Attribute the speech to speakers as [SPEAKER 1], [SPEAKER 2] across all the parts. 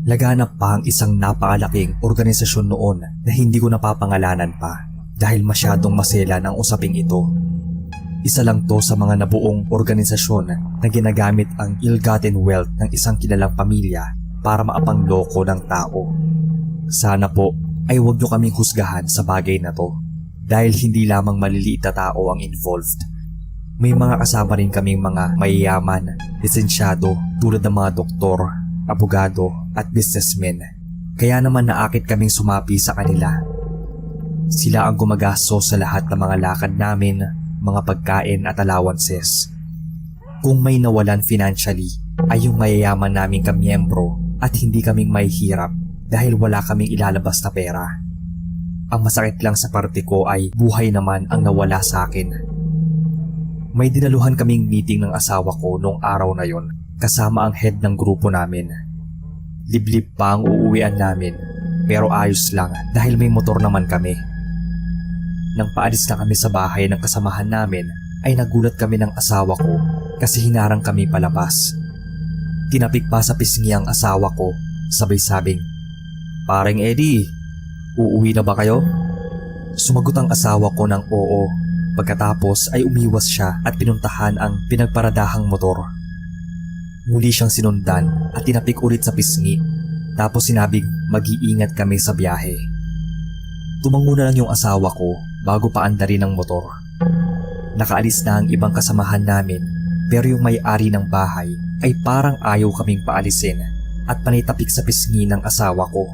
[SPEAKER 1] Laganap pa ang isang napakalaking organisasyon noon na hindi ko napapangalanan pa dahil masyadong maselan ang usaping ito. Isa lang to sa mga nabuong organisasyon na ginagamit ang ill-gotten wealth ng isang kilalang pamilya para maapangloko ng tao. Sana po ay huwag nyo kaming husgahan sa bagay na to dahil hindi lamang maliliit na tao ang involved. May mga kasama rin kaming mga mayayaman, lisensyado tulad ng mga doktor, abogado at businessmen. Kaya naman naakit kaming sumapi sa kanila. Sila ang gumagastos sa lahat ng mga lakad namin, mga pagkain at allowances. Kung may nawalan financially ay yung mayayaman naming kamiyembro at hindi kaming mahihirap dahil wala kaming ilalabas na pera. Ang masakit lang sa parte ko ay buhay naman ang nawala sa akin. May dinaluhan kaming meeting ng asawa ko noong araw na yon kasama ang head ng grupo namin. Liblib pa ang uuwian namin pero ayos lang dahil may motor naman kami. Nang paalis na kami sa bahay ng kasamahan namin ay nagulat kami ng asawa ko kasi hinarang kami palabas. Tinapik pa sa pisngi ang asawa ko sabay sabing, "Paring Eddie, uuwi na ba kayo?" Sumagot ang asawa ko ng oo. Pagkatapos ay umiwas siya at pinuntahan ang pinagparadahang motor. Muli siyang sinundan at tinapik ulit sa pisngi tapos sinabing mag-iingat kami sa biyahe. Tumango na lang yung asawa ko bago paandarin ang motor. Nakaalis na ang ibang kasamahan namin pero yung may-ari ng bahay ay parang ayaw kaming paalisin at panitapik sa pisngi ng asawa ko.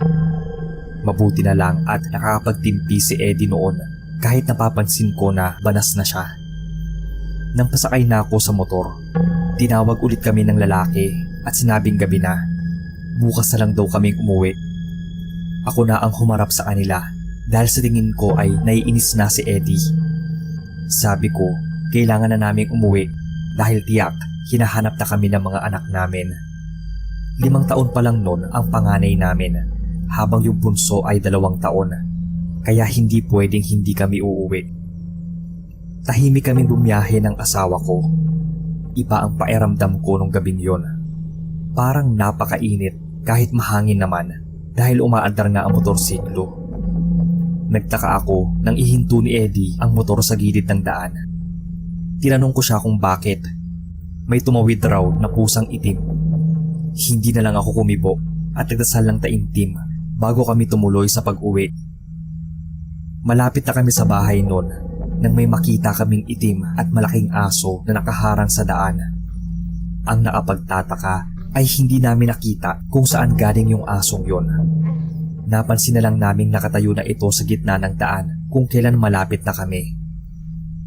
[SPEAKER 1] Mabuti na lang at nakakapagtimpi si Eddie noon kahit napapansin ko na banas na siya. Nang pasakay na ako sa motor, tinawag ulit kami ng lalaki at sinabing gabi na. Bukas na lang daw kaming umuwi. Ako na ang humarap sa kanila dahil sa tingin ko ay naiinis na si Eddie. Sabi ko, kailangan na naming umuwi dahil tiyak hinahanap na kami ng mga anak namin. 5 taon pa lang noon ang panganay namin habang yung bunso ay 2 taon. Kaya hindi pwedeng hindi kami uuwi. Tahimik kaming bumiyahe ng asawa ko. Iba ang pakiramdam ko nung gabing yon. Parang napakainit kahit mahangin naman dahil umaandar nga ang motorsiklo. Nagtaka ako nang ihinto ni Eddie ang motor sa gilid ng daan. Tinanong ko siya kung bakit. May tumawid raw na pusang itim. Hindi na lang ako kumibo at nagdasal ng taimtim bago kami tumuloy sa pag-uwi. Malapit na kami sa bahay noon nang may makita kaming itim at malaking aso na nakaharang sa daan. Ang nakapagtataka ay hindi namin nakita kung saan galing yung asong yon. Napansin na lang naming nakatayo na ito sa gitna ng daan kung kailan malapit na kami.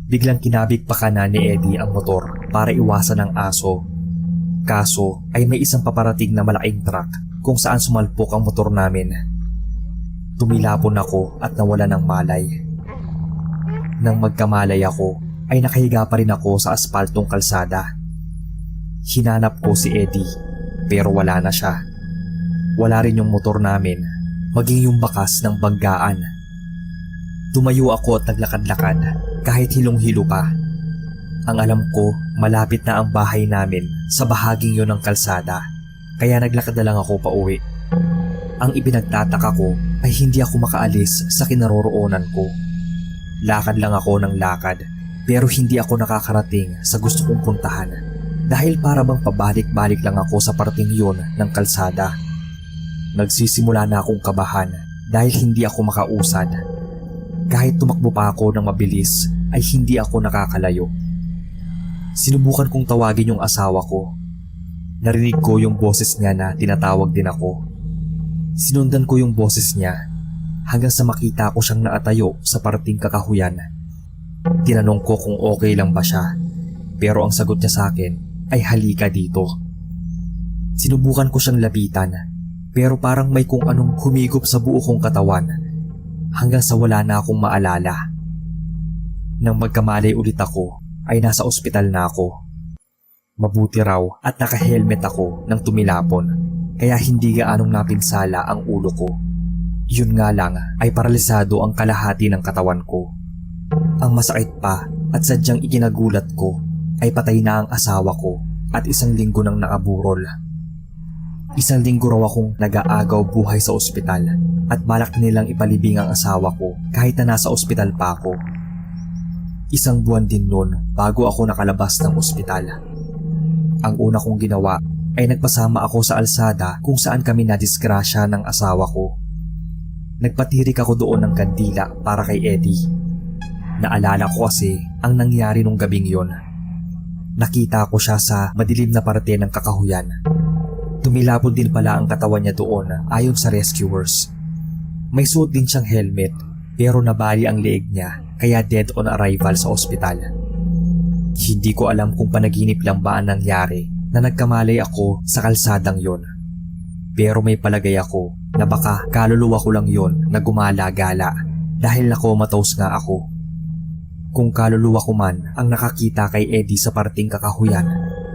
[SPEAKER 1] Biglang kinabig pa kanan ni Eddie ang motor para iwasan ang aso. Kaso ay may isang paparating na malaking truck kung saan sumalpok ang motor namin. Tumilapon ako at nawala ng malay. Nang magkamalay ako, ay nakahiga pa rin ako sa aspaltong kalsada. Hinanap ko si Eddie, pero wala na siya. Wala rin yung motor namin, maging yung bakas ng banggaan. Tumayo ako at naglakad-lakad, kahit hilong-hilo pa. Ang alam ko, malapit na ang bahay namin sa bahaging yon ng kalsada, kaya naglakad na lang ako pauwi. Ang ipinagtataka ko ay hindi ako makaalis sa kinaroroonan ko. Lakad lang ako ng lakad pero hindi ako nakakarating sa gusto kong puntahan dahil para bang pabalik-balik lang ako sa parting yun ng kalsada. Nagsisimula na akong kabahan dahil hindi ako makausad. Kahit tumakbo pa ako ng mabilis ay hindi ako nakakalayo. Sinubukan kong tawagin yung asawa ko. Narinig ko yung boses niya na tinatawag din ako. Sinundan ko yung boses niya hanggang sa makita ko siyang naatayo sa parting kakahuyan. Tinanong ko kung okay lang ba siya pero ang sagot niya sa akin ay halika dito. Sinubukan ko siyang lapitan pero parang may kung anong humigop sa buo kong katawan hanggang sa wala na akong maalala. Nang magkamalay ulit ako ay nasa ospital na ako. Mabuti raw at naka-helmet ako nang tumilapon kaya hindi gaanong napinsala ang ulo ko. Yun nga lang ay paralisado ang kalahati ng katawan ko. Ang masakit pa at sadyang ikinagulat ko ay patay na ang asawa ko at 1 linggo nang nakaburol. Isang linggo raw akong nag-aagaw buhay sa ospital at balak na nilang ipalibing ang asawa ko kahit na nasa ospital pa ako. Isang buwan din noon bago ako nakalabas ng ospital. Ang una kong ginawa ay nagpasama ako sa alsada kung saan kami nadisgrasya ng asawa ko. Nagpatirik ako doon ng kandila para kay Eddie. Naalala ko kasi ang nangyari nung gabing yon. Nakita ko siya sa madilim na parte ng kakahuyan. Tumilapon din pala ang katawan niya doon ayon sa rescuers. May suot din siyang helmet pero nabali ang leeg niya kaya dead on arrival sa ospital. Hindi ko alam kung panaginip lang ba ang nangyari na nagkamalay ako sa kalsadang yon. Pero may palagay ako na baka kaluluwa ko lang yon na gumala-gala dahil nakomatose nga ako. Kung kaluluwa ko man ang nakakita kay Eddie sa parting kakahuyan,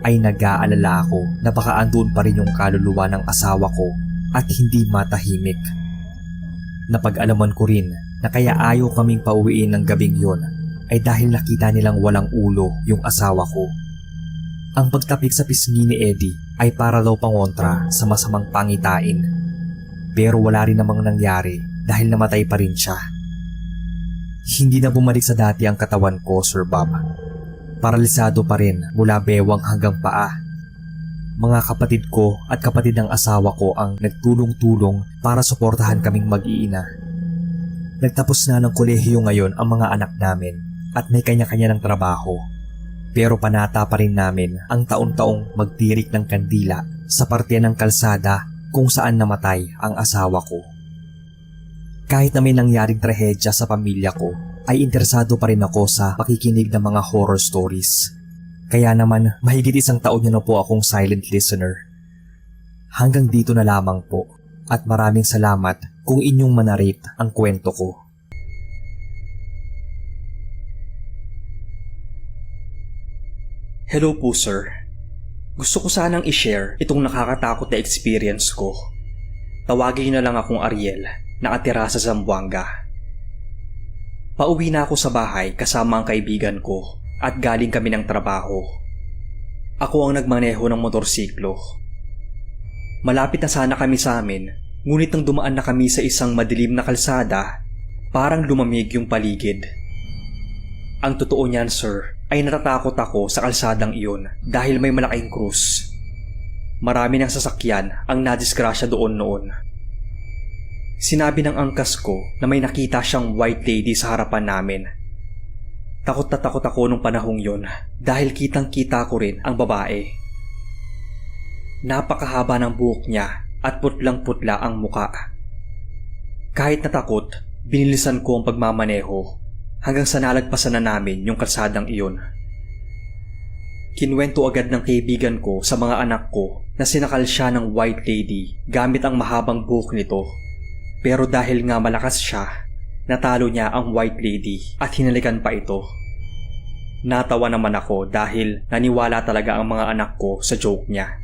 [SPEAKER 1] ay nag-aalala ako na baka andun pa rin yung kaluluwa ng asawa ko at hindi matahimik. Napag-alaman ko rin na kaya ayaw kaming pauwiin ng gabing yon ay dahil nakita nilang walang ulo yung asawa ko. Ang pagtapik sa pisngi ni Eddie ay para daw pangontra sa masamang pangitain. Pero wala rin namang nangyari dahil namatay pa rin siya. Hindi na bumalik sa dati ang katawan ko, Sir Bob. Paralisado pa rin mula bewang hanggang paa. Mga kapatid ko at kapatid ng asawa ko ang nagtulong-tulong para suportahan kaming mag-iina. Nagtapos na ng kolehiyo ngayon ang mga anak namin at may kanya-kanya ng trabaho. Pero panata pa rin namin ang taon-taong magtirik ng kandila sa parte ng kalsada kung saan namatay ang asawa ko. Kahit na may nangyaring trahedya sa pamilya ko, ay interesado pa rin ako sa pakikinig ng mga horror stories. Kaya naman mahigit isang taon na po akong silent listener. Hanggang dito na lamang po at maraming salamat kung inyong manarate ang kwento ko.
[SPEAKER 2] Hello po sir. Gusto ko sanang i-share itong nakakatakot na experience ko. Tawagin niyo na lang akong Ariel, nakatira sa Zamboanga. Pauwi na ako sa bahay kasama ang kaibigan ko at galing kami ng trabaho. Ako ang nagmaneho ng motorsiklo. Malapit na sana kami sa amin, ngunit nang dumaan na kami sa isang madilim na kalsada, parang lumamig yung paligid. Ang totoo niyan sir, ay natatakot ako sa kalsadang iyon dahil may malaking krus. Marami ng sasakyan ang nadisgrasya doon noon. Sinabi ng angkas ko na may nakita siyang white lady sa harapan namin. Takot na takot ako nung panahong yon dahil kitang-kita ko rin ang babae. Napakahaba ng buhok niya at putlang-putla ang muka. Kahit natakot, binilisan ko ang pagmamaneho hanggang sa nalagpasan na namin yung kalsadang iyon. Kinwento agad ng kaibigan ko sa mga anak ko na sinakal siya ng white lady gamit ang mahabang buhok nito. Pero dahil nga malakas siya, natalo niya ang white lady at hinalikan pa ito. Natawa naman ako dahil naniwala talaga ang mga anak ko sa joke niya.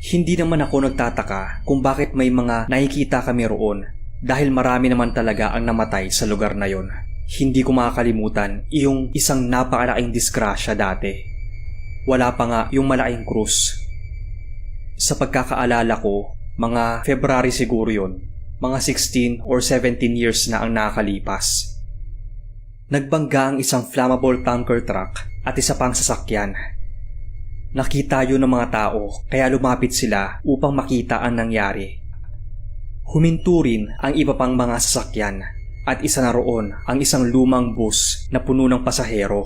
[SPEAKER 2] Hindi naman ako nagtataka kung bakit may mga nakikita kami roon dahil marami naman talaga ang namatay sa lugar na yon. Hindi ko makakalimutan yung isang napakalaking disgrasya dati. Wala pa nga yung malaking krus. Sa pagkakaalala ko, mga February siguro yon. Mga 16 or 17 years na ang nakakalipas. Nagbangga ang isang flammable tanker truck at isa pang sasakyan. Nakita yun ng mga tao kaya lumapit sila upang makita ang nangyari. Huminto rin ang iba pang mga sasakyan at isa na roon ang isang lumang bus na puno ng pasahero.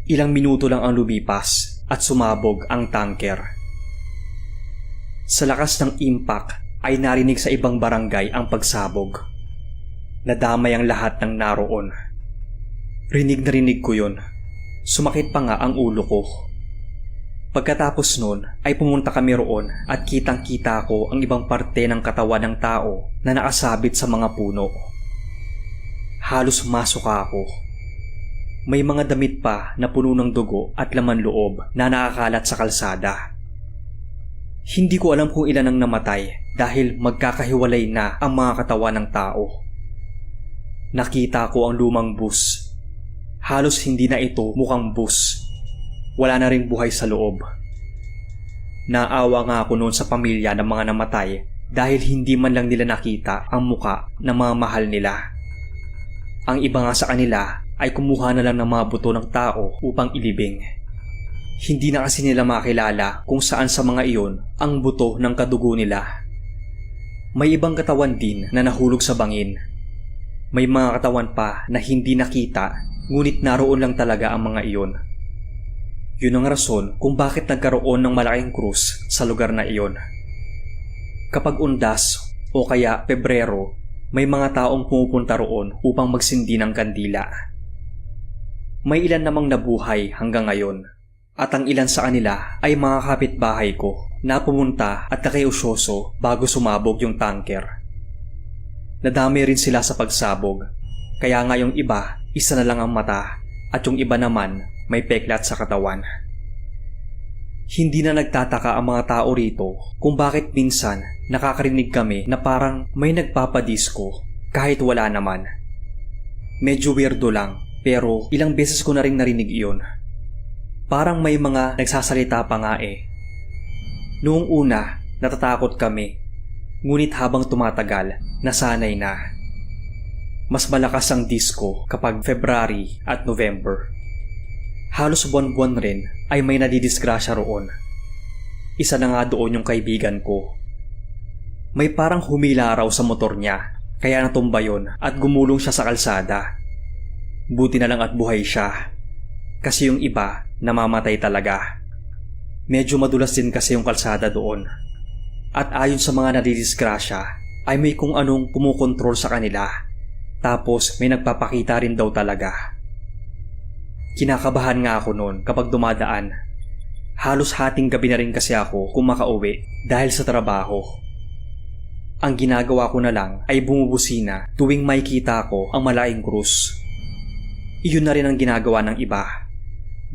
[SPEAKER 2] Ilang minuto lang ang lumipas at sumabog ang tanker. Sa lakas ng impact ay narinig sa ibang barangay ang pagsabog. Nadamay ang lahat ng naroon. Rinig na rinig ko yun. Sumakit pa nga ang ulo ko. Pagkatapos nun ay pumunta kami roon at kitang-kita ko ang ibang parte ng katawan ng tao na nakasabit sa mga puno. Halos masuka ako. May mga damit pa na puno ng dugo at laman loob na nakakalat sa kalsada. Hindi ko alam kung ilan ang namatay dahil magkakahiwalay na ang mga katawan ng tao. Nakita ko ang lumang bus. Halos hindi na ito mukhang bus. Wala na ring buhay sa loob. Naawa nga ako noon sa pamilya ng mga namatay dahil hindi man lang nila nakita ang muka ng mga mahal nila. Ang iba nga sa kanila ay kumuha na lang ng mga buto ng tao upang ilibing. Hindi na kasi nila makilala kung saan sa mga iyon ang buto ng kadugo nila. May ibang katawan din na nahulog sa bangin. May mga katawan pa na hindi nakita ngunit naroon lang talaga ang mga iyon. Yun ang rason kung bakit nagkaroon ng malaking krus sa lugar na iyon. Kapag undas o kaya Pebrero, may mga taong pumupunta roon upang magsindi ng kandila. May ilan namang nabuhay hanggang ngayon at ang ilan sa kanila ay mga kapitbahay ko na pumunta at nakiusyoso bago sumabog yung tanker. Nadami rin sila sa pagsabog, kaya nga yung iba isa na lang ang mata at yung iba naman may peklat sa katawan. Hindi na nagtataka ang mga tao rito kung bakit minsan nakakarinig kami na parang may nagpapadisko kahit wala naman. Medyo weirdo lang pero ilang beses ko na rin narinig iyon. Parang may mga nagsasalita pa nga eh. Noong una, natatakot kami. Ngunit habang tumatagal, nasanay na. Mas malakas ang disco kapag February at November. Halos buwan-buwan rin ay may nadidisgrasya roon. Isa na nga doon yung kaibigan ko. May parang humila raw sa motor niya, kaya natumba yun at gumulong siya sa kalsada. Buti na lang at buhay siya. Kasi yung iba, namamatay talaga. Medyo madulas din kasi yung kalsada doon. At ayon sa mga nadidisgrasya, ay may kung anong pumukontrol sa kanila. Tapos may nagpapakita rin daw talaga. Kinakabahan nga ako noon kapag dumadaan. Halos hating gabi na rin kasi ako kung makauwi dahil sa trabaho. Ang ginagawa ko na lang ay bumubusina tuwing makikita ko ang malaking krus. Iyon na rin ang ginagawa ng iba.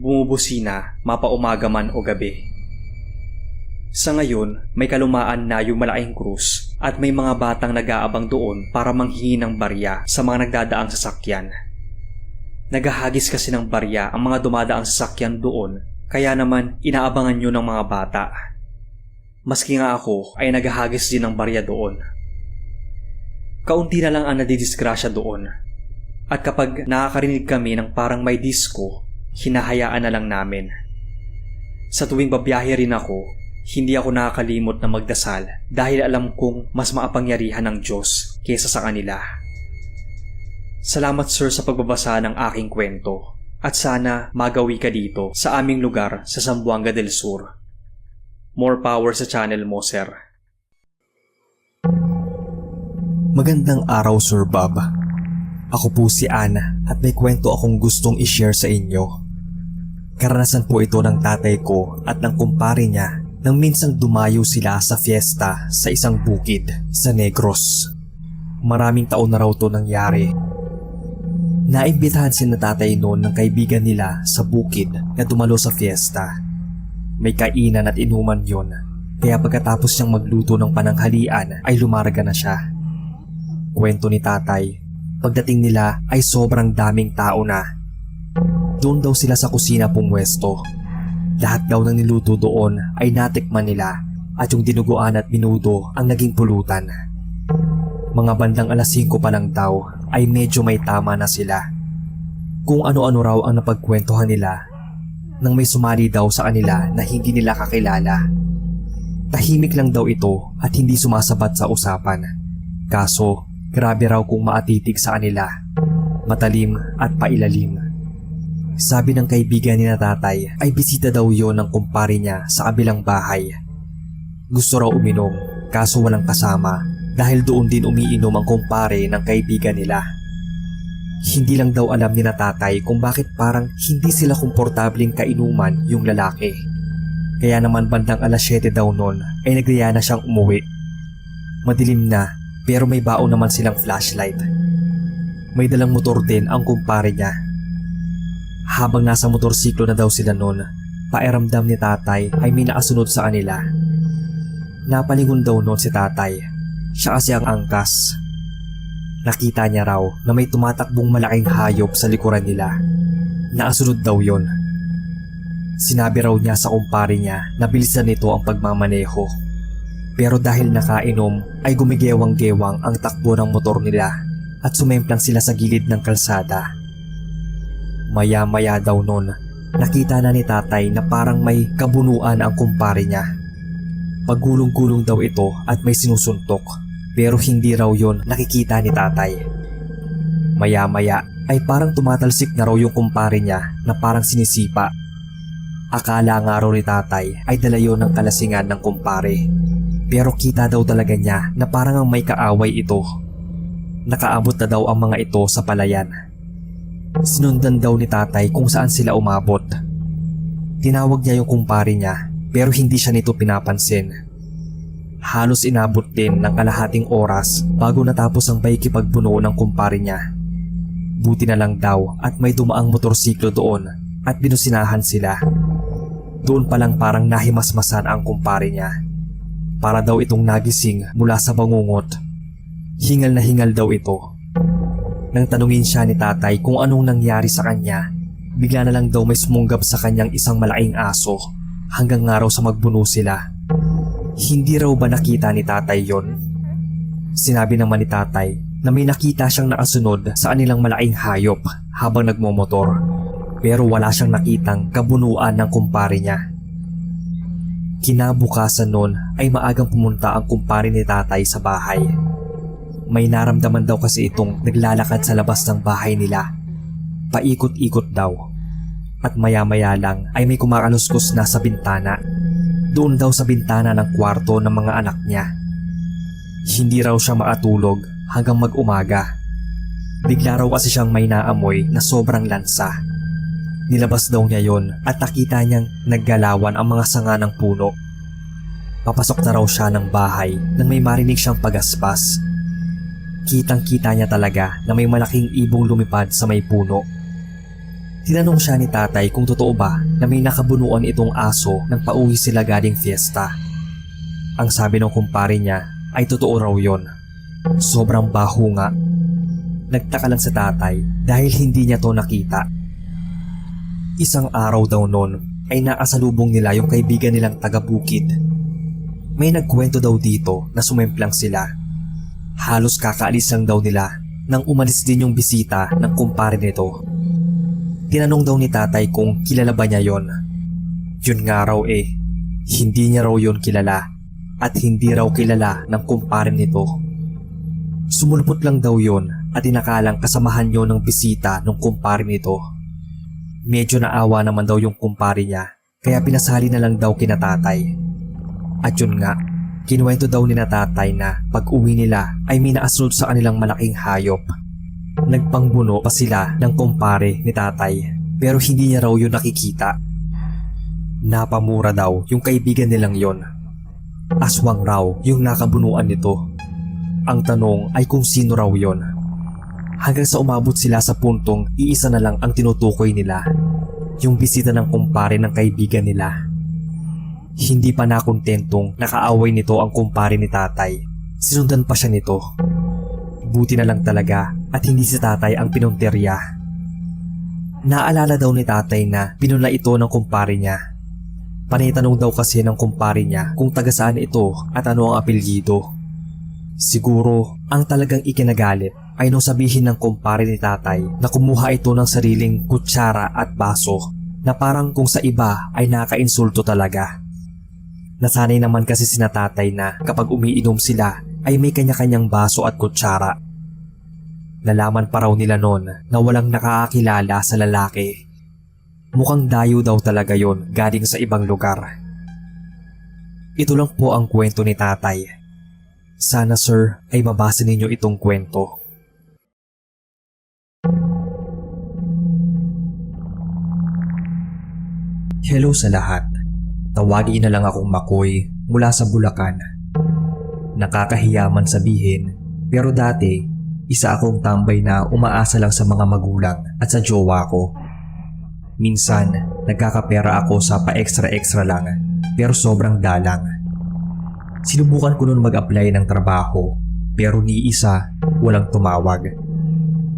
[SPEAKER 2] Bumubusina mapaumaga man o gabi. Sa ngayon, may kalumaan na yung malaking krus at may mga batang nag-aabang doon para manghingi ng barya sa mga nagdadaang sasakyan. Naghahagis kasi ng barya ang mga dumadaang sasakyan doon, kaya naman inaabangan yun ng mga bata. Maski nga ako ay naghahagis din ng barya doon. Kaunti na lang ang nadidisgrasya doon. At kapag nakakarinig kami ng parang may disco, hinahayaan na lang namin. Sa tuwing babiyahe rin ako, hindi ako nakakalimot na magdasal dahil alam kong mas maapangyarihan ng Diyos kaysa sa kanila. Salamat sir sa pagbabasa ng aking kwento at sana magawi ka dito sa aming lugar sa Zamboanga del Sur. More power sa channel mo, sir.
[SPEAKER 1] Magandang araw, Sir Bob. Ako po si Ana at may kwento akong gustong i-share sa inyo. Karanasan po ito ng tatay ko at ng kumpare niya nang minsang dumayo sila sa fiesta sa isang bukid sa Negros. Maraming taon na raw ito nangyari. Naimbitahan si na tatay noon ng kaibigan nila sa bukid na dumalo sa fiesta. May kainan at inuman yon, kaya pagkatapos niyang magluto ng pananghalian ay lumarga na siya. Kwento ni tatay, pagdating nila ay sobrang daming tao na. Doon daw sila sa kusina pumwesto. Lahat daw ng niluto doon ay natikman nila at yung dinuguan at minudo ang naging pulutan. Mga bandang alas 5 pa lang daw ay medyo may tama na sila. Kung ano-ano raw ang napagkwentuhan nila nang may sumali daw sa kanila na hindi nila kakilala. Tahimik lang daw ito at hindi sumasabat sa usapan. Kaso grabe raw kung maatitig sa kanila. Matalim at pailalim. Sabi ng kaibigan ni na tatay ay bisita daw yon ng kumpare niya sa kabilang bahay. Gusto raw uminom kaso walang kasama dahil doon din umiinom ang kumpare ng kaibigan nila. Hindi lang daw alam ni na tatay kung bakit parang hindi sila komportabling kainuman yung lalaki. Kaya naman bandang alas 7 daw noon ay nagriya na siyang umuwi. Madilim na pero may baon naman silang flashlight. May dalang motor din ang kumpare niya. Habang nasa motorsiklo na daw sila noon, pakiramdam ni tatay ay may nakasunod sa kanila. Napalingon daw noon si tatay. Siya kasi ang angkas. Nakita niya raw na may tumatakbong malaking hayop sa likuran nila. Nakasunod daw yon. Sinabi raw niya sa kumpare niya na bilisan nito ang pagmamaneho. Pero dahil nakainom ay gumigewang-gewang ang takbo ng motor nila at sumemplang sila sa gilid ng kalsada. Maya-maya daw nun, nakita na ni tatay na parang may kabunuan ang kumpare niya. Pagulong-gulong daw ito at may sinusuntok, pero hindi raw yon nakikita ni tatay. Maya-maya ay parang tumatalsik na raw yung kumpare niya na parang sinisipa. Akala nga raw ni tatay ay dala yun ng kalasingan ng kumpare. Pero kita daw talaga niya na parang ang may kaaway ito. Nakaabot na daw ang mga ito sa palayan. Sinundan daw ni tatay kung saan sila umabot. Tinawag niya yung kumpare niya pero hindi siya nito pinapansin. Halos inabot din ng kalahating oras bago natapos ang paikipagbuno ng kumpare niya. Buti na lang daw at may dumaang motorsiklo doon at binusinahan sila. Doon pa lang parang nahimasmasan ang kumpare niya. Para daw itong nagising mula sa bangungot. Hingal na hingal daw ito. Nang tanungin siya ni tatay kung anong nangyari sa kanya, bigla na lang daw may sumunggab sa kanyang isang malaking aso hanggang nga raw sa magbuno sila. Hindi raw ba nakita ni tatay yon? Sinabi naman ni tatay na may nakita siyang nakasunod sa kanilang malaking hayop habang nagmomotor, pero wala siyang nakitang kabunuan ng kumpare niya. Kinabukasan nun ay maagang pumunta ang kumpare ni tatay sa bahay. May naramdaman daw kasi itong naglalakad sa labas ng bahay nila. Paikot-ikot daw. At maya-maya lang ay may kumakaluskos na sa bintana. Doon daw sa bintana ng kwarto ng mga anak niya. Hindi raw siya makatulog hanggang mag-umaga. Bigla raw kasi siyang may naamoy na sobrang lansa. Nilabas daw niya yon at nakita niyang naggalawan ang mga sanga ng puno. Papasok na raw siya ng bahay nang may marinig siyang pagaspas. Kitang-kita niya talaga na may malaking ibong lumipad sa may puno. Tinanong siya ni tatay kung totoo ba na may nakabunuan itong aso nang pauwi sila galing fiesta. Ang sabi ng kumpare niya ay totoo raw yon. Sobrang baho nga. Nagtaka lang sa tatay dahil hindi niya to nakita. Isang araw daw noon ay nakasalubong nila yung kaibigan nilang taga-bukid. May nagkwento daw dito na sumemplang sila. Halos kakaalis lang daw nila nang umalis din yung bisita ng kumpare nito. Tinanong daw ni tatay kung kilala ba niya yon. Yun nga raw hindi niya raw yon kilala at hindi raw kilala ng kumpare nito. Sumulpot lang daw yon at inakalang kasamahan yon ng bisita ng kumpare nito. Medyo naawa naman daw yung kumpare niya kaya pinasali na lang daw kina tatay. At yun nga, kinuwento daw ni na tatay na pag uwi nila ay may naasunod sa kanilang malaking hayop. Nagpangbuno pa sila ng kumpare ni tatay pero hindi niya raw yun nakikita. Napamura daw yung kaibigan nilang yon. Aswang raw yung nakabunuan nito. Ang tanong ay kung sino raw yon. Hanggang sa umabot sila sa puntong iisa na lang ang tinutukoy nila, yung bisita ng kumpare ng kaibigan nila. Hindi pa nakontentong nakaaway nito ang kumpare ni tatay. Sinundan pa siya nito. Buti na lang talaga at hindi si tatay ang pinunterya. Naalala daw ni tatay na pinuna ito ng kumpare niya. Panitanong daw kasi ng kumpare niya kung taga saan ito at ano ang apelyido. Siguro ang talagang ikinagalit ay nung sabihin ng kumpare ni tatay na kumuha ito ng sariling kutsara at baso na parang kung sa iba ay nakaka-insulto talaga. Nasanay naman kasi sina tatay na kapag umiinom sila ay may kanya-kanyang baso at kutsara. Nalaman pa raw nila noon na walang nakakakilala sa lalaki. Mukhang dayo daw talaga yon galing sa ibang lugar. Ito lang po ang kwento ni tatay. Sana sir ay mabasa ninyo itong kwento. Hello sa lahat. Tawagin na lang akong Makoy mula sa Bulacan. Nakakahiya man sabihin, pero dati isa akong tambay na umaasa lang sa mga magulang at sa jowa ko. Minsan, nagkakapera ako sa pa-extra-extra lang, pero sobrang dalang. Sinubukan ko noon mag-apply ng trabaho, pero ni isa, walang tumawag.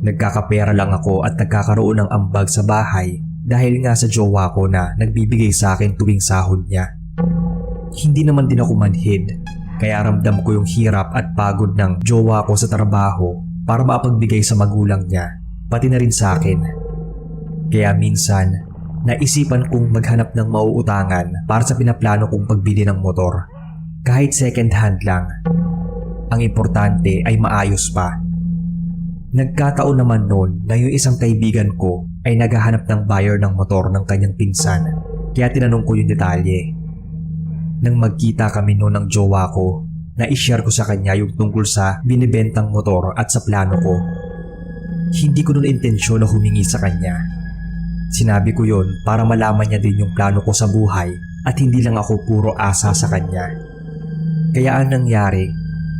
[SPEAKER 1] Nagkakapera lang ako at nagkakaroon ng ambag sa bahay dahil nga sa jowa ko na nagbibigay sa akin tuwing sahod niya. Hindi naman din ako manhid, kaya ramdam ko yung hirap at pagod ng jowa ko sa trabaho para mapagbigay sa magulang niya, pati na rin sa akin. Kaya minsan, naisipan kong maghanap ng mauutangan para sa pinaplano kong pagbili ng motor. Kahit second hand lang. Ang importante ay maayos pa. Nagkataon naman noon na yung isang kaibigan ko ay naghahanap ng buyer ng motor ng kanyang pinsan, kaya tinanong ko yung detalye. Nang magkita kami noon ng jowa ko, na-ishare ko sa kanya yung tungkol sa binibentang motor at sa plano ko. Hindi ko noon intensyon na humingi sa kanya. Sinabi ko yon para malaman niya din yung plano ko sa buhay at hindi lang ako puro asa sa kanya. Kaya ang nangyari,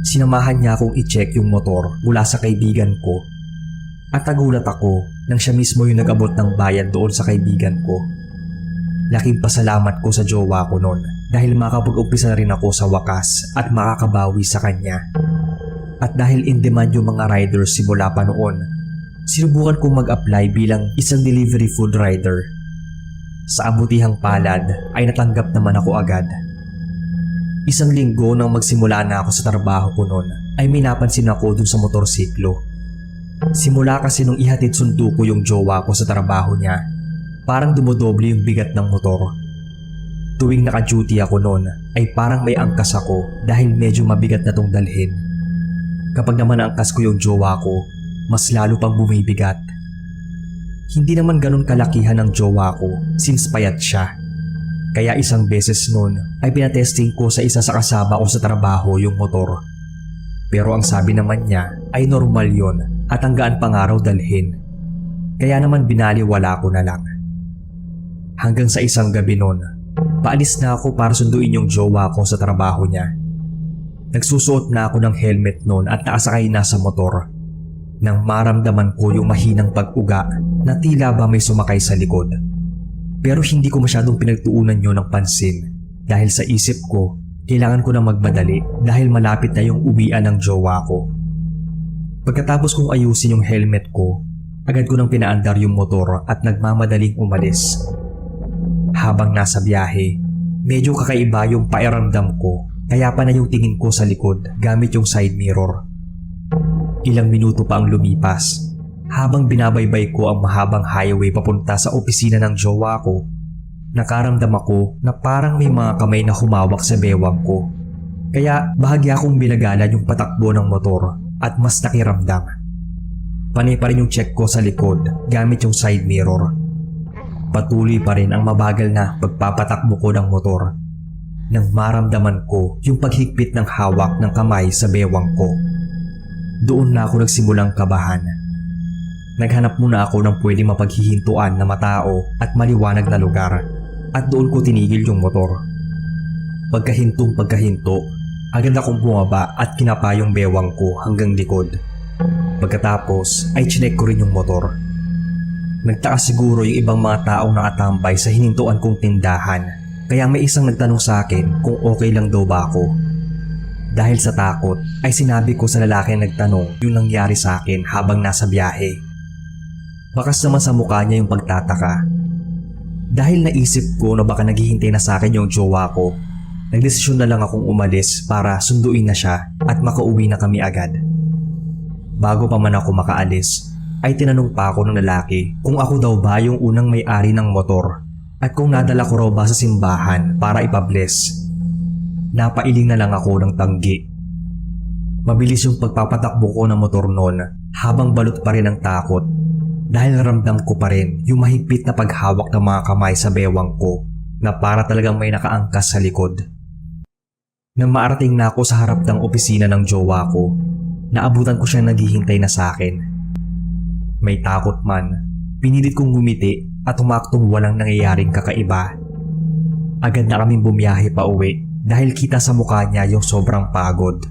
[SPEAKER 1] sinamahan niya akong i-check yung motor mula sa kaibigan ko. At nagulat ako nang siya mismo yung nag-abot ng bayan doon sa kaibigan ko. Laking pasalamat ko sa jowa ko noon dahil makapag-umpisa na rin ako sa wakas at makakabawi sa kanya. At dahil in demand yung mga riders simula pa noon, sinubukan kong mag-apply bilang isang delivery food rider. Sa abutihang palad ay natanggap naman ako agad. Isang linggo nang magsimula na ako sa trabaho ko noon ay may napansin ako dun sa motorsiklo. Simula kasi nung ihatid sundo ko yung jowa ko sa trabaho niya, parang dumodoble yung bigat ng motor. Tuwing naka-duty ako noon ay parang may angkas ako dahil medyo mabigat na tong dalhin. Kapag naman naangkas ko yung jowa ko, mas lalo pang bumibigat. Hindi naman ganun kalakihan ng jowa ko since payat siya. Kaya isang beses noon ay pinatesting ko sa isa sa kasama ko sa trabaho yung motor. Pero ang sabi naman niya ay normal yon at ang gaan pang araw dalhin. Kaya naman binaliwala ko na lang. Hanggang sa isang gabi noon, paalis na ako para sunduin yung jowa ko sa trabaho niya. Nagsusuot na ako ng helmet noon at nakasakay na sa motor. Nang maramdaman ko yung mahinang pag-uga na tila ba may sumakay sa likod. Pero hindi ko masyadong pinagtuunan yun ng pansin dahil sa isip ko, kailangan ko na magmadali dahil malapit na yung uwian ng jowa ko. Pagkatapos kong ayusin yung helmet ko, agad ko nang pinaandar yung motor at nagmamadaling umalis. Habang nasa biyahe, medyo kakaiba yung pairamdam ko kaya pa na yung tingin ko sa likod gamit yung side mirror. Ilang minuto pa ang lumipas habang binabaybay ko ang mahabang highway papunta sa opisina ng jowa ko. Nakaramdam ako na parang may mga kamay na humawak sa bewang ko. Kaya bahagya akong binagalan yung patakbo ng motor at mas nakiramdam. Panay pa rin yung check ko sa likod gamit yung side mirror. Patuloy pa rin ang mabagal na pagpapatakbo ko ng motor nang maramdaman ko yung paghigpit ng hawak ng kamay sa bewang ko. Doon na ako nagsimulang kabahan. Naghanap muna ako ng pwedeng mapaghihintuan na matao at maliwanag na lugar at doon ko tinigil yung motor. Pagkahinto, agad akong bumaba at kinapa yung bewang ko hanggang likod. Pagkatapos ay chinek ko rin yung motor. Nagtaas siguro yung ibang mga taong nakatambay sa hinintuan kong tindahan kaya may isang nagtanong sa akin kung okay lang daw ba ako. Dahil sa takot ay sinabi ko sa lalaki na nagtanong yung nangyari sa akin habang nasa biyahe. Bakas naman sa mukha niya yung pagtataka. Dahil naisip ko na baka naghihintay na sa akin yung jowa ko, nagdesisyon na lang akong umalis para sunduin na siya at makauwi na kami agad. Bago pa man ako makaalis, ay tinanong pa ako ng lalaki kung ako daw ba yung unang may-ari ng motor at kung nadala ko raw ba sa simbahan para ipabless. Napailing na lang ako ng tanggi. Mabilis yung pagpapatakbo ko ng motor noon habang balot pa rin ang takot dahil ramdam ko pa rin yung mahigpit na paghawak ng mga kamay sa bewang ko na para talagang may nakaangkas sa likod. Nang maarating na ako sa harap ng opisina ng jowa ko, naabutan ko siyang naghihintay na sa akin. May takot man, pinilit kong ngumiti at umaktong walang nangyayaring kakaiba. Agad na kaming bumiyahe pa uwi dahil kita sa mukha niya yung sobrang pagod.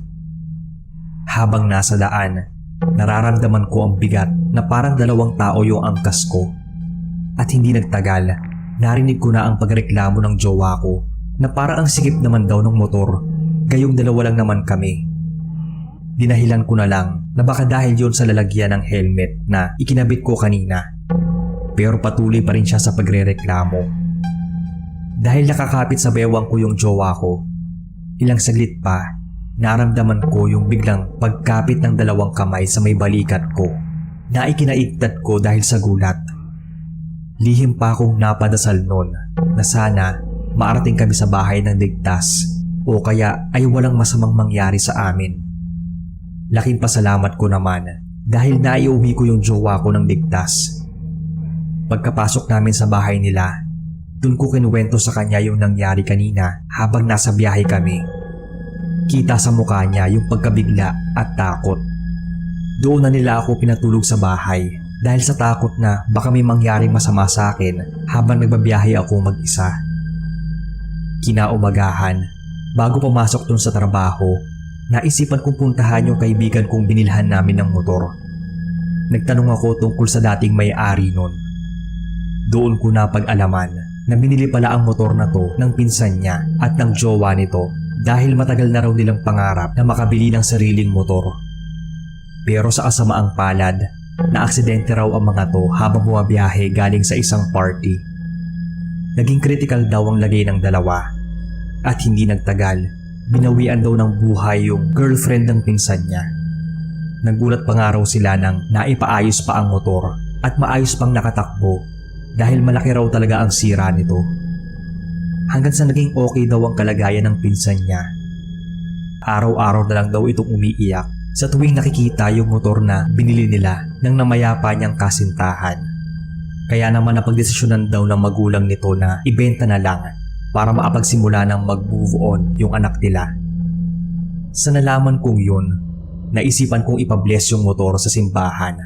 [SPEAKER 1] Habang nasa daan, nararamdaman ko ang bigat na parang dalawang tao yung angkas ko. At hindi nagtagal, narinig ko na ang pagreklamo ng jowa ko na parang ang sikip naman daw ng motor, gayong dalawa lang naman kami. Dinahilan ko na lang na baka dahil yon sa lalagyan ng helmet na ikinabit ko kanina. pero patuloy pa rin siya sa pagrereklamo. Dahil nakakapit sa bewang ko yung jowa ko, ilang saglit pa, naramdaman ko yung biglang pagkapit ng dalawang kamay sa may balikat ko na ikinaigtat ko dahil sa gulat. Lihim pa akong napadasal noon na sana maarating kami sa bahay ng ligtas o kaya ay walang masamang mangyari sa amin. Laking pasalamat ko naman dahil naiuwi ko yung jowa ko ng ligtas. Pagkapasok namin sa bahay nila, dun ko kinuwento sa kanya yung nangyari kanina habang nasa biyahe kami. Kita sa mukha niya yung pagkabigla at takot. Doon na nila ako pinatulog sa bahay dahil sa takot na baka may mangyaring masama sa akin habang nagbabiyahe ako mag-isa. Kinaumagahan, bago pumasok dun sa trabaho, naisipan kong puntahan yung kaibigan kong binilhan namin ng motor. Nagtanong ako tungkol sa dating may-ari nun. Doon ko napag-alaman na binili pala ang motor na to ng pinsan niya at ng jowa nito dahil matagal na raw nilang pangarap na makabili ng sariling motor. Pero sa kasamaang palad, na-aksidente raw ang mga to habang bumabiyahe galing sa isang party. Naging critical daw ang lagay ng dalawa at hindi nagtagal, binawian daw ng buhay yung girlfriend ng pinsan niya. Nagulat pa nga raw sila nang naipaayos pa ang motor at maayos pang nakatakbo dahil malaki raw talaga ang sira nito. Hanggang sa naging okay daw ang kalagayan ng pinsan niya. Araw-araw na lang daw itong umiiyak sa tuwing nakikita yung motor na binili nila ng namayapa niyang kasintahan. Kaya naman napagdesisyonan daw ng magulang nito na ibenta na lang para makapagsimula ng mag-move on yung anak nila. Sa nalaman kong yun, naisipan kong ipabless yung motor sa simbahan.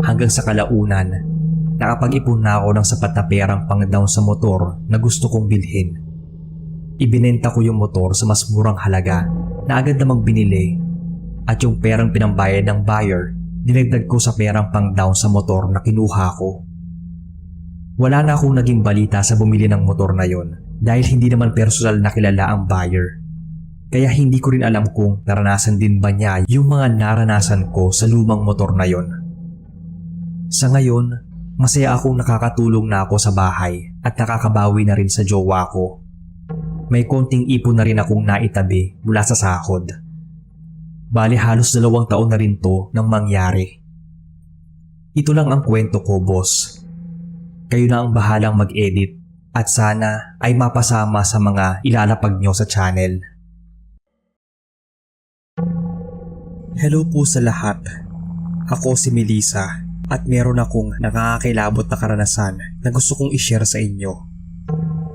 [SPEAKER 1] Hanggang sa kalaunan, nakapag-ipon na ako ng sapat na perang pang-down sa motor na gusto kong bilhin. Ibinenta ko yung motor sa mas murang halaga na agad namang binili at yung perang pinambayad ng buyer, dinagdag ko sa perang pang-down sa motor na kinuha ko. Wala na akong naging balita sa bumili ng motor na yon dahil hindi naman personal na kilala ang buyer. Kaya hindi ko rin alam kung naranasan din ba niya yung mga naranasan ko sa lumang motor na yon. Sa ngayon, masaya akong nakakatulong na ako sa bahay at nakakabawi na rin sa jowa ko. May konting ipon na rin akong naitabi mula sa sahod. Bali halos 2 taon na rin to nang mangyari. Ito lang ang kwento ko, boss. Kayo na ang bahalang mag-edit at sana ay mapasama sa mga ilalapag nyo sa channel. Hello po sa lahat. Ako si Melissa at meron akong nakakakilabot na karanasan na gusto kong i-share sa inyo.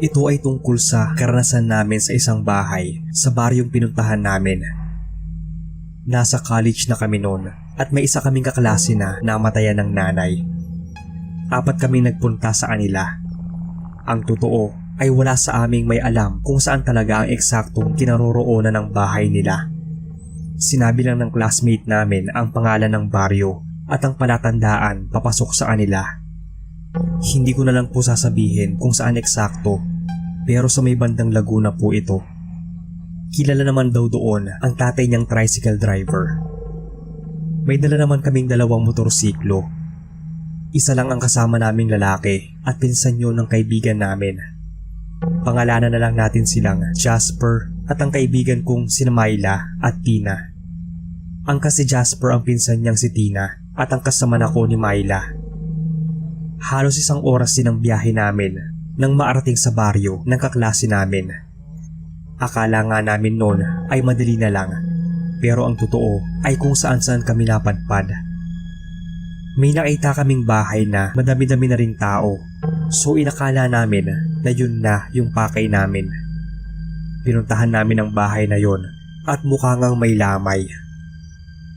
[SPEAKER 1] Ito ay tungkol sa karanasan namin sa isang bahay sa baryong pinuntahan namin. Nasa college na kami noon at may isa kaming kaklase na namatayan ng nanay. 4 kami nagpunta sa kanila. Ang totoo ay wala sa aming may alam kung saan talaga ang eksaktong kinaroroonan ng bahay nila. Sinabi lang ng classmate namin ang pangalan ng baryo at ang palatandaan papasok sa kanila. Hindi ko na lang po sasabihin kung saan eksakto, pero sa may bandang Laguna po ito. Kilala naman daw doon ang tatay niyang tricycle driver. May dala naman kaming 2 motorsiklo. Isa lang ang kasama naming lalaki at pinsan yun ng kaibigan namin. Pangalanan na lang natin silang Jasper at ang kaibigan kong si Myla at Tina. Angkas si Jasper ang pinsan niyang si Tina at angkas naman ako ni Myla. Halos 1 oras din ang biyahe namin nang maarating sa baryo ng kaklase namin. Akala nga namin noon ay madali na lang, pero ang totoo ay kung saan-saan kami napadpad. May nakita kaming bahay na madami-dami na ring tao, so inakala namin na yun na yung pakay namin. Pinuntahan namin ang bahay na yon at mukha ngang may lamay.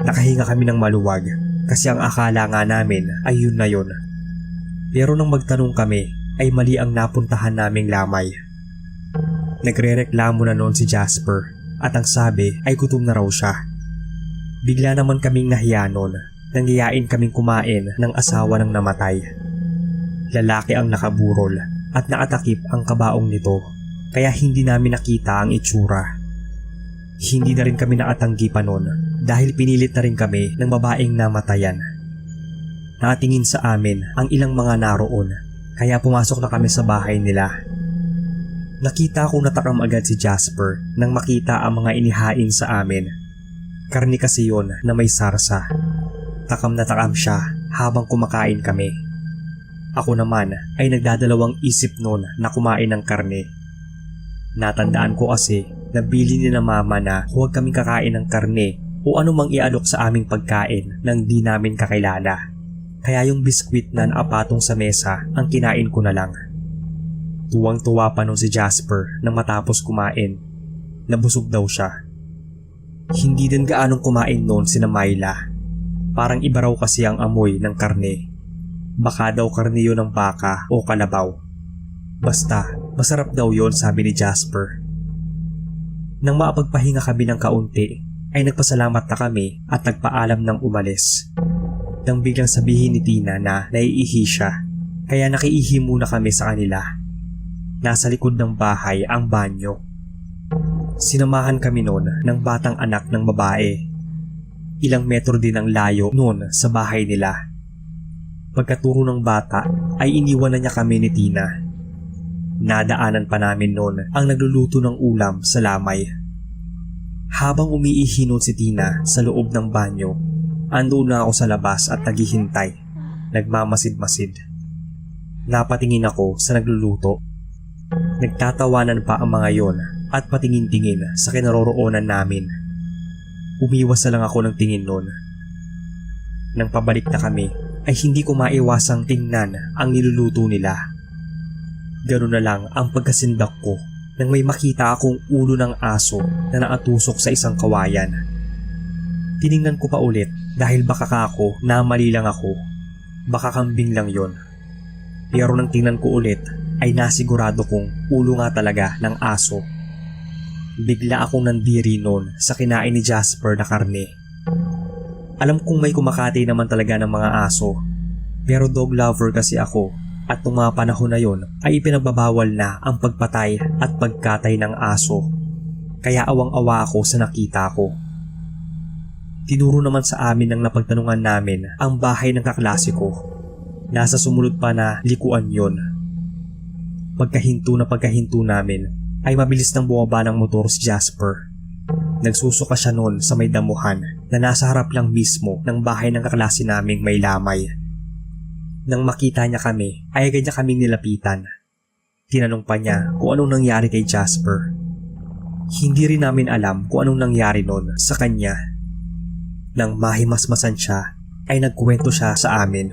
[SPEAKER 1] Nakahinga kami ng maluwag kasi ang akala nga namin ay yun na yun. Pero nang magtanong kami ay mali ang napuntahan naming lamay. Nagrereklamo na noon si Jasper at ang sabi ay gutom na raw siya. Bigla naman kaming nahiya noon nang yayain kaming kumain ng asawa ng namatay. Lalaki ang nakaburol at nakatakip ang kabaong nito kaya hindi namin nakita ang itsura. Hindi na rin kami nakatanggi pa noon dahil pinilit na rin kami ng babaeng namatayan. Nakatingin sa amin ang ilang mga naroon, kaya pumasok na kami sa bahay nila. Nakita kong natakam agad si Jasper nang makita ang mga inihain sa amin. Karni kasi yon na may sarsa. Takam na takam siya habang kumakain kami. Ako naman ay nagdadalawang isip noon na kumain ng karne. Natandaan ko kasi na bili ni na mama na huwag kaming kakain ng karne o anumang ialok sa aming pagkain nang di namin kakilala. Kaya yung biskwit na naapatong sa mesa ang kinain ko na lang. Tuwang-tuwa pa nun si Jasper nang matapos kumain. Nabusog daw siya. Hindi din gaanong kumain noon si Myla. Parang iba raw kasi ang amoy ng karne. Baka daw karne yun ng baka o kalabaw. Basta, masarap daw yon, sabi ni Jasper. Nang maapagpahinga kami ng kaunti, ay nagpasalamat na kami at nagpaalam ng umalis. Nang biglang sabihin ni Tina na naiihi siya, kaya nakiihi muna kami sa kanila. Nasa likod ng bahay ang banyo. Sinamahan kami noon ng batang anak ng babae. Ilang metro din ang layo noon sa bahay nila. Pagkaturo ng bata ay iniwan na niya kami ni Tina. Nadaanan pa namin noon ang nagluluto ng ulam sa lamay. Habang umiihi noon si Tina sa loob ng banyo, andoon na ako sa labas at naghihintay, nagmamasid-masid. Napatingin ako sa nagluluto. Nagtatawanan pa ang mga yon at patingin-tingin sa kinaroroonan namin. Umiwas na lang ako ng tingin noon. Nang pabalik na kami ay hindi ko maiwasang tingnan ang niluluto nila. Ganoon na lang ang pagkasindak ko nang may makita akong ulo ng aso na naatusok sa isang kawayan. Tiningnan ko pa ulit dahil baka kako na mali lang ako. Baka kambing lang yon. Pero nang tingnan ko ulit ay nasigurado kong ulo nga talaga ng aso. Bigla akong nandiri noon sa kinain ni Jasper na karne. Alam kong may kumakatay naman talaga ng mga aso, pero dog lover kasi ako at nung mga panahon na yon ay ipinagbabawal na ang pagpatay at pagkatay ng aso. Kaya awang-awa ako sa nakita ko. Tinuro naman sa amin ng napagtanungan namin ang bahay ng kaklase ko. Nasa sumunod pa na likuan yon. Pagkahinto namin ay mabilis nang bumaba ng motor si Jasper. Nagsusuka siya noon sa may damuhan na nasa harap lang mismo ng bahay ng kaklase naming may lamay. Nang makita niya kami ay agad niya kaming nilapitan. Tinanong pa niya kung anong nangyari kay Jasper. Hindi rin namin alam kung anong nangyari noon sa kanya. Nang mahimasmasan siya ay nagkuwento siya sa amin.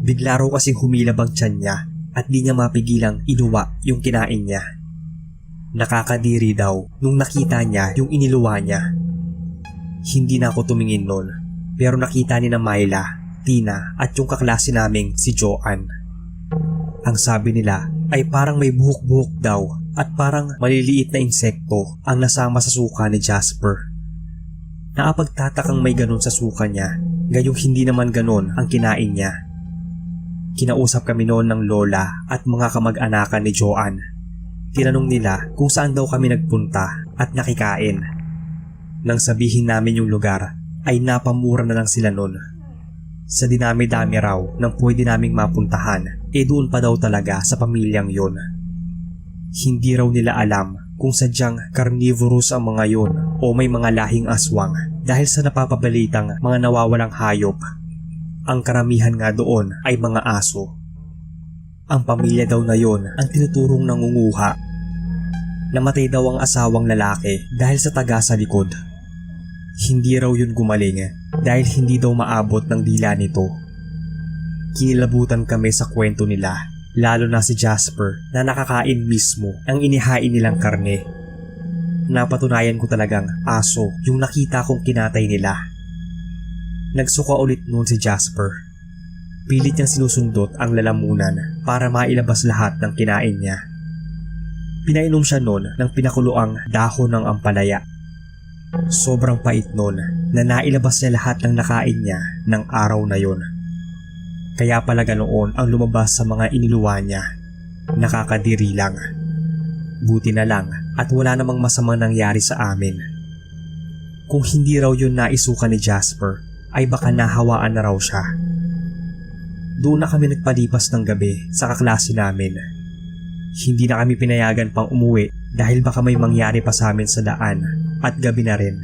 [SPEAKER 1] Bigla raw kasing humilab ang tiyan niya at di niya mapigilang inuwa yung kinain niya. Nakakadiri daw nung nakita niya yung iniluwa niya. Hindi na ako tumingin noon pero nakita ni na Myla, Tina at yung kaklase naming si Joanne. Ang sabi nila ay parang may buhok-buhok daw at parang maliliit na insekto ang nasama sa suka ni Jasper. Naapagtatakang may ganon sa suka niya, gayong hindi naman ganon ang kinain niya. Kinausap kami noon ng lola at mga kamag-anakan ni Joanne. Tinanong nila kung saan daw kami nagpunta at nakikain. Nang sabihin namin yung lugar ay napamura na lang sila noon. Sa dinami-dami raw nang pwede naming mapuntahan doon pa daw talaga sa pamilyang yon. Hindi raw nila alam kung sadyang carnivorous ang mga yon o may mga lahing aswang dahil sa napapabalitang mga nawawalang hayop. Ang karamihan nga doon ay mga aso. Ang pamilya daw na yon ang tinuturong nangunguha. Namatay daw ang asawang lalaki dahil sa taga sa likod. Hindi raw yun gumaling dahil hindi daw maabot ng dila nito. Kinilabutan kami sa kwento nila, lalo na si Jasper na nakakain mismo ang inihain nilang karne. Napatunayan ko talagang aso yung nakita kong kinatay nila. Nagsuka ulit noon si Jasper. Pilit niyang sinusundot ang lalamunan para mailabas lahat ng kinain niya. Pinainom siya noon ng pinakuloang dahon ng ampalaya. Sobrang pait noon na nailabas niya lahat ng nakain niya ng araw na yon. Kaya pala ganoon ang lumabas sa mga iniluwa niya. Nakakadiri lang. Buti na lang at wala namang masamang nangyari sa amin. Kung hindi raw yun naisuka ni Jasper ay baka nahawaan na raw siya. Doon na kami nagpalipas ng gabi sa kaklase namin. Hindi na kami pinayagan pang umuwi dahil baka may mangyari pa sa amin sa daan at gabi na rin.